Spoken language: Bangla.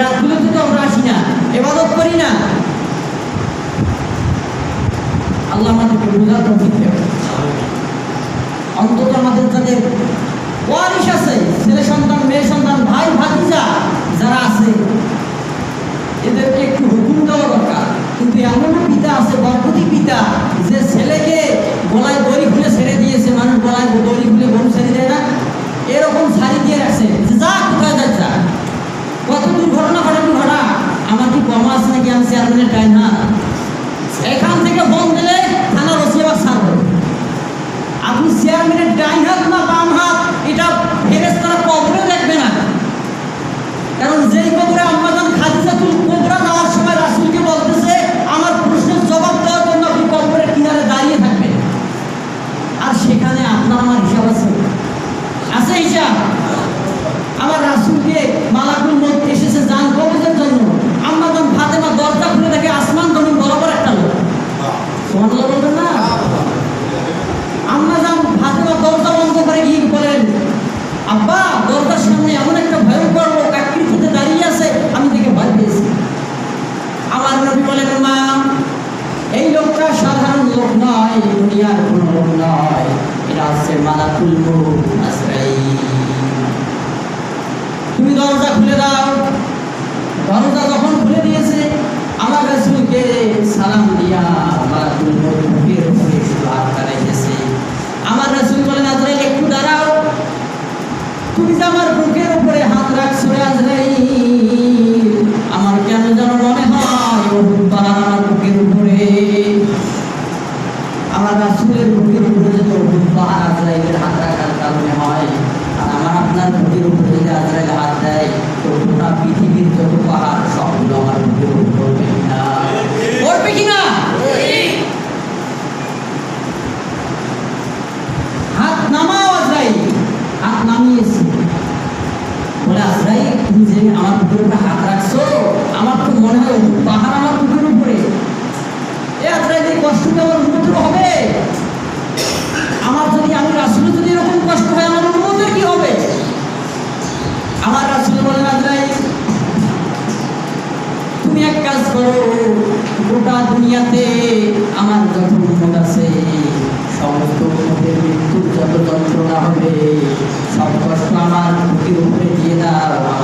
রাতগুলোতে তো আমরা আসি না, ইবাদত করি না। আল্লাহ আমাদেরকে বোঝার তৌফিক দেন। অন্তত আমাদের যাদের ওয়ারিশ আছে, ছেলে সন্তান, মেয়ে সন্তান, ভাই ভাতিজা যারা আছে, এদেরকে একটু হুকুম দেওয়া দরকার। কিন্তু এমনও পিতা আছে, বরকতি পিতা, যে ছেলেকে গলায় দড়ি খুলে ছেড়ে দিয়েছে। মানুষ গলায় দড়ি খুলে গরু ছেড়ে দেয় না, এরকম ছাড়ি দিয়ে রাখছে যে যা কোথায় যাচ্ছে যা। কত দুর্ঘটনা ঘটানো ঘটা। আমার কি কম আছে নাকি? আমি চেয়ারম্যানের টাইম, না এখান থেকে ফোন দিলে থানার ওসি আবার ছাড়বে। আপনি চেয়ারম্যানের ডাইন হাত না বাম হাত, এটা ফেরেশতারা কবরে দেখবে না। কারণ যেই কবরে আম্মাজান খাদিজাতুল কুবরা যাওয়ার সময় রাসূলকে বলতেছে, আমার প্রশ্নের জবাব দেওয়ার জন্য আপনি কবরের কিনারে দাঁড়িয়ে থাকবেন। আর সেখানে আপনার আমার হিসাব আছে, আছে হিসাব। আমার রাসূলকে মালাকুল মউত এসেছে জান কবজের জন্য। আম্মাজান ফাতেমা দরজা খুলে দেখে আসমান জমিন বরাবর একটা লোক। সুবহানাল্লাহ বলবেন না? আম্মাজান ফাতেমা দরজা বন্ধ করে গিয়ে বলেন, আব্বা দরজার সামনে এমন একটা ভয়ঙ্কর লোক আকৃতিতে দাঁড়িয়ে আছে, আমি দেখে ভয় পেয়েছি। আমার নবী বলেন, মা এই লোকটা সাধারণ লোক নয়, দুনিয়ার কোনো লোক নয়, এটা হচ্ছে মালাকুল মউত আজরাইল। তুমি দরজা খুলে দাও। দরজা যখন খুলে দিয়েছে, আমার রাসূলকে সালাম দিয়া মালাকুল মউত বুকের উপরে হাত দাঁড়াইতেছে। আমার রাসূল বলেন, আজরাইল একটু দাঁড়াও। তুমি যে আমার বুকের উপরে হাত রাখছো আজরাইল, আমার কেন যেন মনে হয় ওহুদ পাহাড় আমার বুকের উপরে। আমার রাসূলের বুকের উপরে যদি ওহুদ পাহাড় আজরাইলের হাত রাখার কারণে হয়, আর আমার আপনার বুকের উপরে যদি আজরাইল হাত দেয়, তো গোটা পৃথিবীর যত পাহাড় সবগুলো আমার বুকের উপর পড়বে কিনা? পড়বে কিনা? হাত নামাও আজরাইল। হাত নামিয়েছে। বলে, আজরাইল তুমি যে আমার বুকের উপরে হাত রাখছো, আমার তো মনে হয় পাহাড় আমার বুকের উপরে। এ আজরাইল, এই কষ্টটা আমার উন্মতের হবে? আমার যদি, আমি রাসূলের যদি এরকম কষ্ট হয়, আমার উন্মতের কি হবে? আমার রাসূল বলেন, আজরাইল তুমি এক কাজ করো, গোটা দুনিয়াতে আমার যত উন্মত আছে, সমস্ত উন্মতের মৃত্যুর যত যন্ত্রণা হবে, সব কষ্ট আমার বুকের উপরে দিয়ে দাও।